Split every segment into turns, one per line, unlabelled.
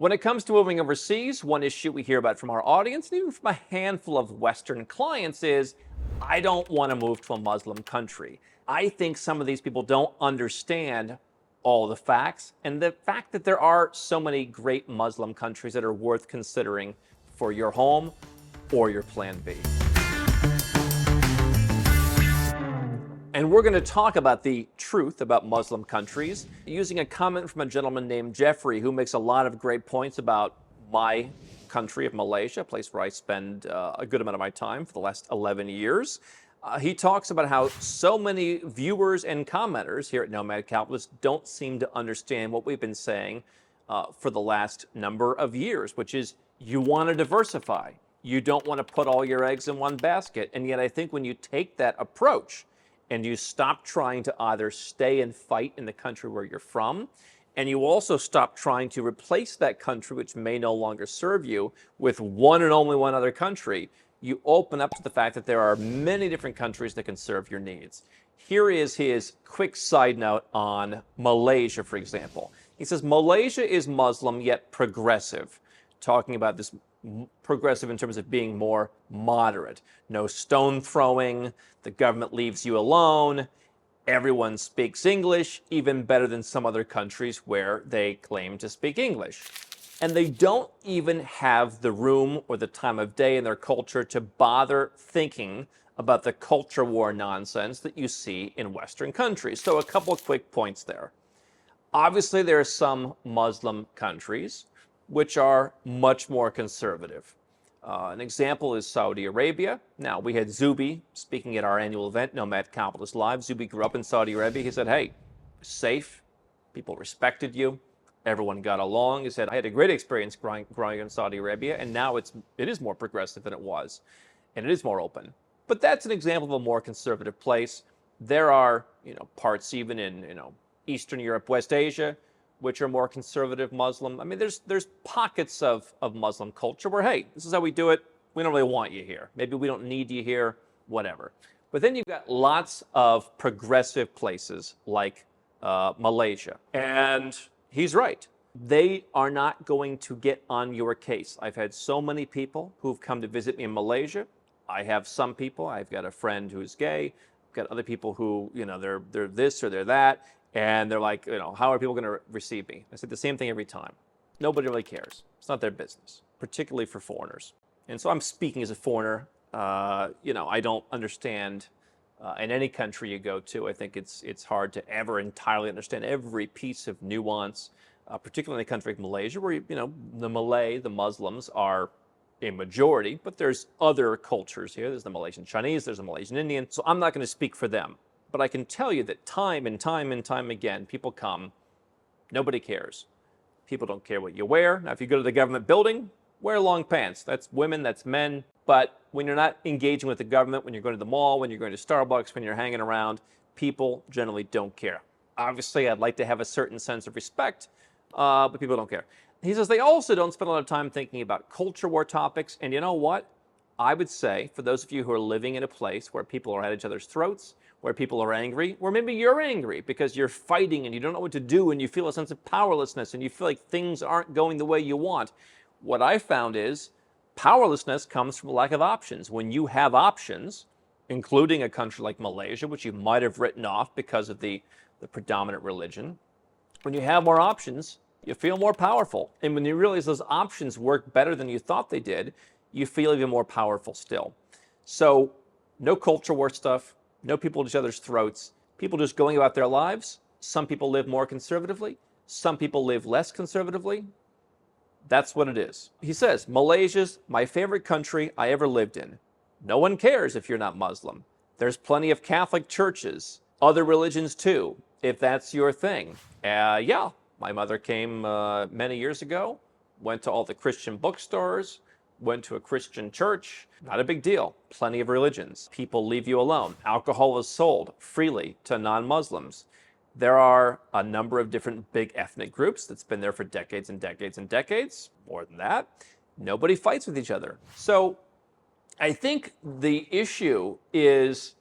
When it comes to moving overseas, one issue we hear about from our audience, and even from a handful of Western clients, is I don't want to move to a Muslim country. I think some of these people don't understand all the facts and the fact that there are so many great Muslim countries that are worth considering for your home or your plan B. And we're going to talk about the truth about Muslim countries using a comment from a gentleman named Jeffrey, who makes a lot of great points about my country of Malaysia, a place where I spend a good amount of my time for the last 11 years. He talks about how so many viewers and commenters here at Nomad Capitalist don't seem to understand what we've been saying for the last number of years, which is you want to diversify. You don't want to put all your eggs in one basket. And yet I think when you take that approach, and you stop trying to either stay and fight in the country where you're from, and you also stop trying to replace that country, which may no longer serve you, with one and only one other country, you open up to the fact that there are many different countries that can serve your needs. Here is his quick side note on Malaysia, for example. He says, Malaysia is Muslim yet progressive, talking about this progressive in terms of being more moderate. No stone throwing, the government leaves you alone, everyone speaks English, even better than some other countries where they claim to speak English. And they don't even have the room or the time of day in their culture to bother thinking about the culture war nonsense that you see in Western countries. So a couple of quick points there. Obviously, there are some Muslim countries which are much more conservative. An example is Saudi Arabia. Now, we had Zubi speaking at our annual event, Nomad Capitalist Live. Zubi grew up in Saudi Arabia. He said, hey, safe, people respected you, everyone got along. He said, I had a great experience growing in Saudi Arabia, and now it is more progressive than it was, and it is more open. But that's an example of a more conservative place. There are, parts even in, Eastern Europe, West Asia, which are more conservative Muslim. I mean, there's pockets of Muslim culture where, hey, this is how we do it. We don't really want you here. Maybe we don't need you here, whatever. But then you've got lots of progressive places like Malaysia. And he's right. They are not going to get on your case. I've had so many people who've come to visit me in Malaysia. I have some people. I've got a friend who's gay. I've got other people who, they're this or they're that. And they're like, how are people going to receive me? I said the same thing every time. Nobody really cares. It's not their business, particularly for foreigners. And so I'm speaking as a foreigner. I don't understand in any country you go to. I think it's hard to ever entirely understand every piece of nuance, particularly in a country like Malaysia, where, the Muslims are a majority, but there's other cultures here. There's the Malaysian Chinese, there's the Malaysian Indian. So I'm not going to speak for them. But I can tell you that time and time and time again, people come, nobody cares. People don't care what you wear. Now, if you go to the government building, wear long pants. That's women, that's men. But when you're not engaging with the government, when you're going to the mall, when you're going to Starbucks, when you're hanging around, people generally don't care. Obviously, I'd like to have a certain sense of respect, but people don't care. He says they also don't spend a lot of time thinking about culture war topics. And you know what? I would say, for those of you who are living in a place where people are at each other's throats, where people are angry, or maybe you're angry because you're fighting and you don't know what to do and you feel a sense of powerlessness and you feel like things aren't going the way you want. What I found is powerlessness comes from a lack of options. When you have options, including a country like Malaysia, which you might have written off because of the predominant religion, when you have more options, you feel more powerful. And when you realize those options work better than you thought they did, you feel even more powerful still. So no culture war stuff. No people at each other's throats, people just going about their lives. Some people live more conservatively. Some people live less conservatively. That's what it is. He says, Malaysia's my favorite country I ever lived in. No one cares if you're not Muslim. There's plenty of Catholic churches, other religions too, if that's your thing. Yeah, my mother came many years ago, went to all the Christian bookstores, went to a Christian church, not a big deal. Plenty of religions. People leave you alone. Alcohol is sold freely to non-Muslims. There are a number of different big ethnic groups that's been there for decades and decades and decades. More than that, nobody fights with each other. So I think the issue is,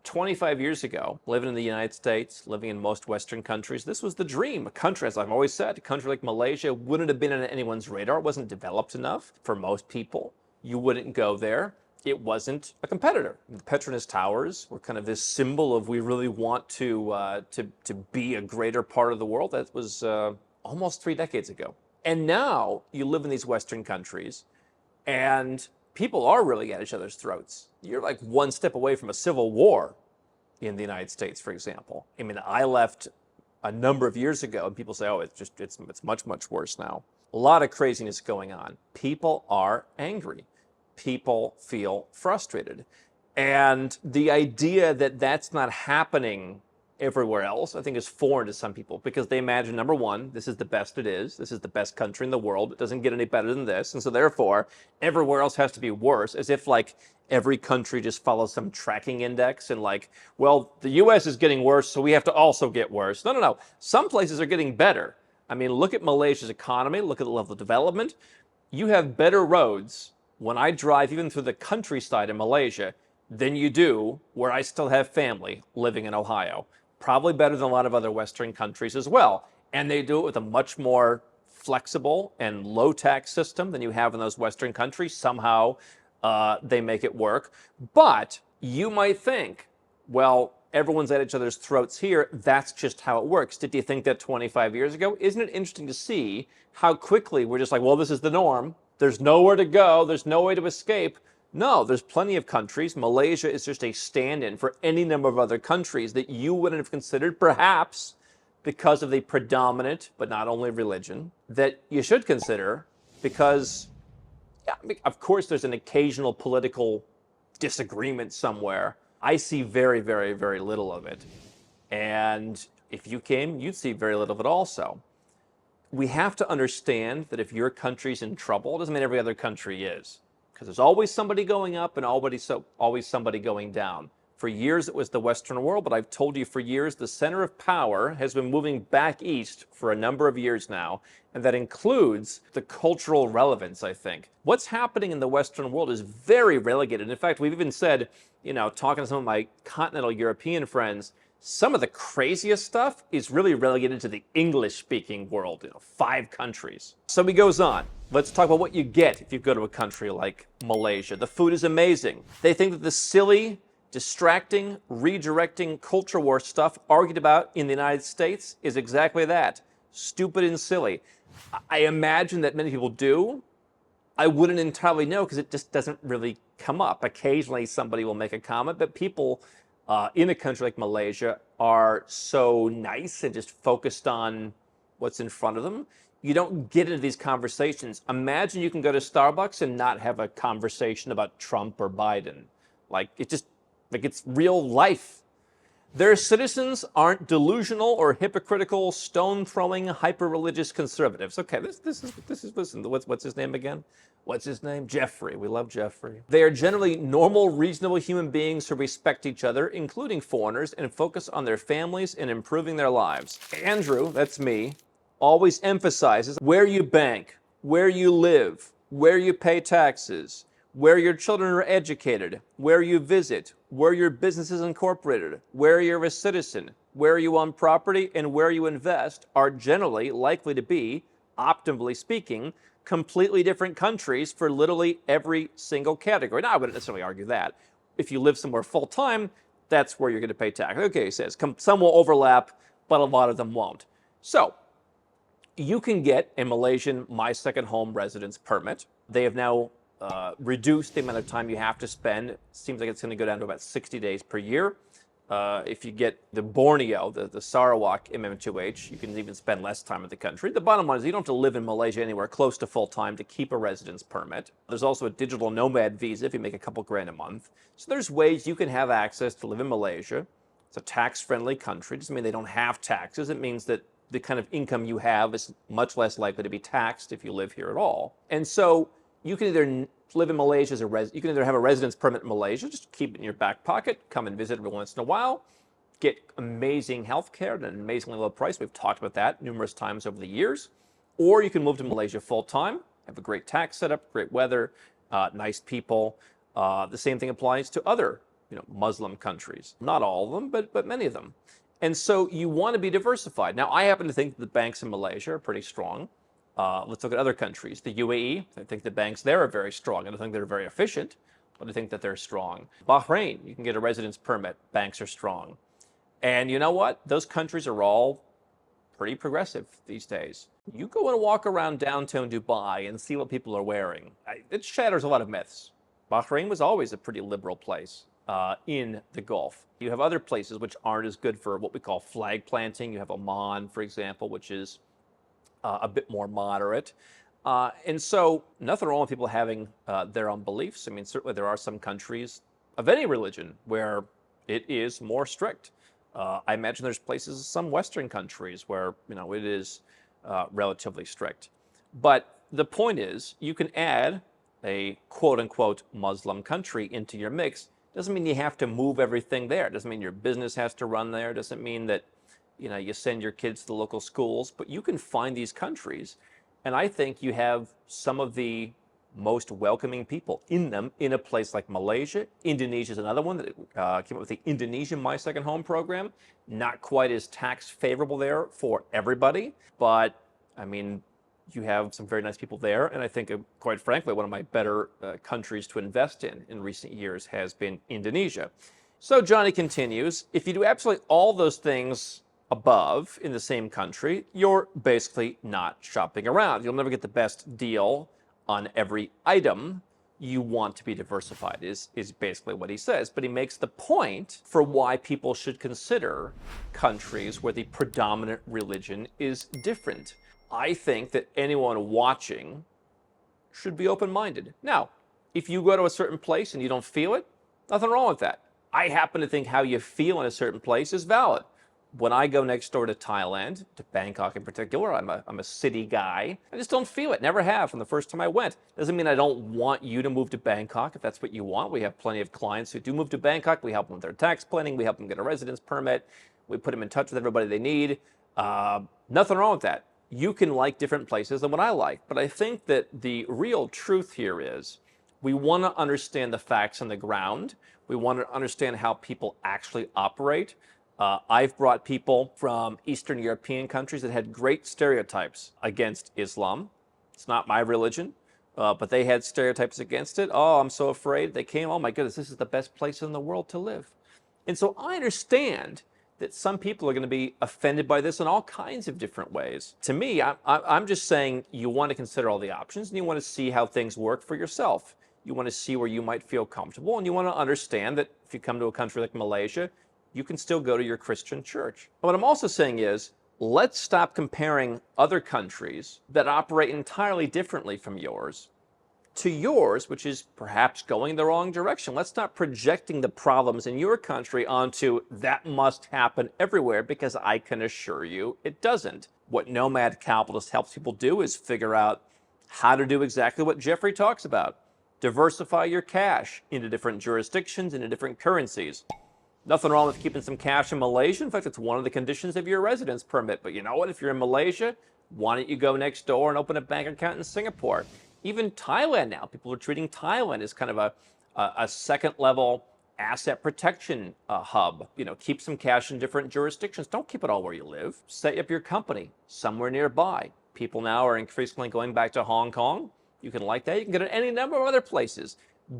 25 years ago, living in the United States, living in most Western countries, this was the dream. A country, as I've always said, a country like Malaysia wouldn't have been on anyone's radar. It wasn't developed enough for most people. You wouldn't go there. It wasn't a competitor. The Petronas Towers were kind of this symbol of we really want to be a greater part of the world. That was almost 3 decades ago. And now you live in these Western countries, and people are really at each other's throats. You're like one step away from a civil war in the United States, for example. I mean, I left a number of years ago, and people say, oh, it's much, much worse now. A lot of craziness going on. People are angry. People feel frustrated. And the idea that that's not happening everywhere else, I think, is foreign to some people, because they imagine, number one, this is the best it is. This is the best country in the world. It doesn't get any better than this. And so therefore, everywhere else has to be worse, as if like every country just follows some tracking index and like, well, the US is getting worse, so we have to also get worse. No, no, no. Some places are getting better. I mean, look at Malaysia's economy. Look at the level of development. You have better roads when I drive even through the countryside in Malaysia than you do where I still have family living in Ohio. Probably better than a lot of other Western countries as well. And they do it with a much more flexible and low-tax system than you have in those Western countries. Somehow they make it work. But you might think, well, everyone's at each other's throats here. That's just how it works. Did you think that 25 years ago? Isn't it interesting to see how quickly we're just like, well, this is the norm. There's nowhere to go. There's no way to escape. No, there's plenty of countries. Malaysia is just a stand-in for any number of other countries that you wouldn't have considered, perhaps because of the predominant, but not only religion, that you should consider because, yeah, I mean, of course, there's an occasional political disagreement somewhere. I see very, very, very little of it. And if you came, you'd see very little of it also. We have to understand that if your country's in trouble, it doesn't mean every other country is. Because there's always somebody going up and always somebody going down. For years, it was the Western world, but I've told you for years, the center of power has been moving back east for a number of years now, and that includes the cultural relevance, I think. What's happening in the Western world is very relegated. In fact, we've even said, you know, talking to some of my continental European friends, some of the craziest stuff is really relegated to the English-speaking world, 5 countries. So he goes on. Let's talk about what you get if you go to a country like Malaysia. The food is amazing. They think that the silly, distracting, redirecting culture war stuff argued about in the United States is exactly that. Stupid and silly. I imagine that many people do. I wouldn't entirely know because it just doesn't really come up. Occasionally somebody will make a comment, but people in a country like Malaysia are so nice and just focused on what's in front of them. You don't get into these conversations. Imagine you can go to Starbucks and not have a conversation about Trump or Biden. Like it's real life. Their citizens aren't delusional or hypocritical, stone-throwing, hyper-religious conservatives. Okay, this is listen. What's his name again? What's his name? Jeffrey. We love Jeffrey. They are generally normal, reasonable human beings who respect each other, including foreigners, and focus on their families and improving their lives. Andrew, that's me, always emphasizes where you bank, where you live, where you pay taxes, where your children are educated, where you visit, where your business is incorporated, where you're a citizen, where you own property, and where you invest are generally likely to be, optimally speaking, completely different countries for literally every single category. Now, I wouldn't necessarily argue that. If you live somewhere full-time, that's where you're going to pay tax. Okay, he says, some will overlap, but a lot of them won't. So, you can get a Malaysian My Second Home residence permit. They have now reduced the amount of time you have to spend. Seems like it's going to go down to about 60 days per year. If you get the Borneo, the Sarawak MM2H, you can even spend less time in the country. The bottom line is you don't have to live in Malaysia anywhere close to full time to keep a residence permit. There's also a digital nomad visa if you make a couple grand a month. So there's ways you can have access to live in Malaysia. It's a tax-friendly country. It doesn't mean they don't have taxes. It means that the kind of income you have is much less likely to be taxed if you live here at all. And so you can either live in Malaysia as you can either have a residence permit in Malaysia, just keep it in your back pocket, come and visit every once in a while, get amazing health care at an amazingly low price. We've talked about that numerous times over the years. Or you can move to Malaysia full time, have a great tax setup, great weather, nice people. The same thing applies to other Muslim countries. Not all of them, but many of them. And so you want to be diversified. Now, I happen to think that the banks in Malaysia are pretty strong. Let's look at other countries. The UAE, I think the banks there are very strong. I don't think they're very efficient, but I think that they're strong. Bahrain, you can get a residence permit. Banks are strong. And you know what? Those countries are all pretty progressive these days. You go and walk around downtown Dubai and see what people are wearing. It shatters a lot of myths. Bahrain was always a pretty liberal place in the Gulf. You have other places which aren't as good for what we call flag planting. You have Oman, for example, which is a bit more moderate. And so nothing wrong with people having their own beliefs. I mean, certainly there are some countries of any religion where it is more strict. I imagine there's places, some Western countries, where it is relatively strict. But the point is, you can add a quote-unquote Muslim country into your mix. Doesn't mean you have to move everything there. Doesn't mean your business has to run there. Doesn't mean that you send your kids to the local schools. But you can find these countries, and I think you have some of the most welcoming people in them in a place like Malaysia. Indonesia is another one that came up with the Indonesia My Second Home program. Not quite as tax favorable there for everybody, but I mean, you have some very nice people there. And I think, quite frankly, one of my better countries to invest in recent years has been Indonesia. So Johnny continues, if you do absolutely all those things above in the same country, you're basically not shopping around. You'll never get the best deal on every item. You want to be diversified is basically what he says. But he makes the point for why people should consider countries where the predominant religion is different. I think that anyone watching should be open-minded. Now, if you go to a certain place and you don't feel it, nothing wrong with that. I happen to think how you feel in a certain place is valid. When I go next door to Thailand, to Bangkok in particular, I'm a city guy. I just don't feel it. Never have from the first time I went. Doesn't mean I don't want you to move to Bangkok if that's what you want. We have plenty of clients who do move to Bangkok. We help them with their tax planning. We help them get a residence permit. We put them in touch with everybody they need. Nothing wrong with that. You can like different places than what I like. But I think that the real truth here is we want to understand the facts on the ground. We want to understand how people actually operate. I've brought people from Eastern European countries that had great stereotypes against Islam. It's not my religion, but they had stereotypes against it. Oh, I'm so afraid. They came, oh my goodness, this is the best place in the world to live. And so I understand that some people are going to be offended by this in all kinds of different ways. To me, I'm just saying you want to consider all the options and you want to see how things work for yourself. You want to see where you might feel comfortable, and you want to understand that if you come to a country like Malaysia, you can still go to your Christian church. What I'm also saying is, let's stop comparing other countries that operate entirely differently from yours to yours, which is perhaps going the wrong direction. Let's stop projecting the problems in your country onto that must happen everywhere, because I can assure you it doesn't. What Nomad Capitalist helps people do is figure out how to do exactly what Jeffrey talks about. Diversify your cash into different jurisdictions, into different currencies. Nothing wrong with keeping some cash in Malaysia. In fact, it's one of the conditions of your residence permit. But you know what? If you're in Malaysia, why don't you go next door and open a bank account in Singapore? Even Thailand now, people are treating Thailand as kind of a second-level asset protection hub. Keep some cash in different jurisdictions. Don't keep it all where you live. Set up your company somewhere nearby. People now are increasingly going back to Hong Kong. You can like that. You can get it any number of other places.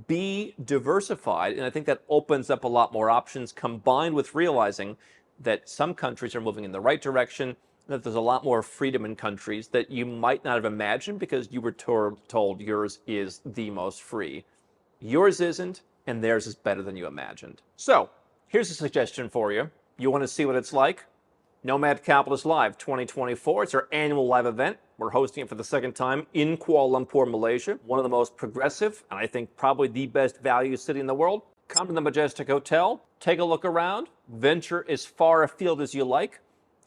Be diversified, and I think that opens up a lot more options, combined with realizing that some countries are moving in the right direction, and that there's a lot more freedom in countries that you might not have imagined because you were told yours is the most free. Yours isn't, and theirs is better than you imagined. So, here's a suggestion for you. You want to see what it's like? Nomad Capitalist Live 2024. It's our annual live event. We're hosting it for the second time in Kuala Lumpur, Malaysia. One of the most progressive, and I think probably the best value city in the world. Come to the Majestic Hotel, take a look around, venture as far afield as you like.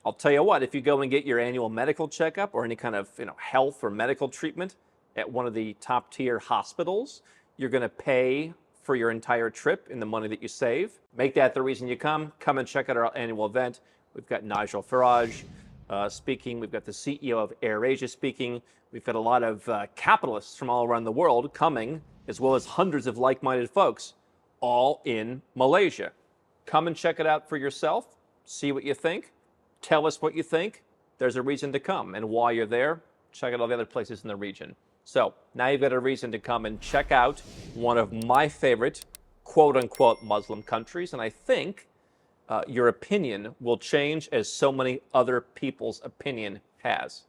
I'll tell you what, if you go and get your annual medical checkup or any kind of health or medical treatment at one of the top tier hospitals, you're going to pay for your entire trip in the money that you save. Make that the reason you come. Come and check out our annual event. We've got Nigel Farage speaking. We've got the CEO of AirAsia speaking. We've got a lot of capitalists from all around the world coming, as well as hundreds of like-minded folks, all in Malaysia. Come and check it out for yourself. See what you think. Tell us what you think. There's a reason to come. And while you're there, check out all the other places in the region. So now you've got a reason to come and check out one of my favorite quote-unquote Muslim countries. And I think your opinion will change as so many other people's opinion has.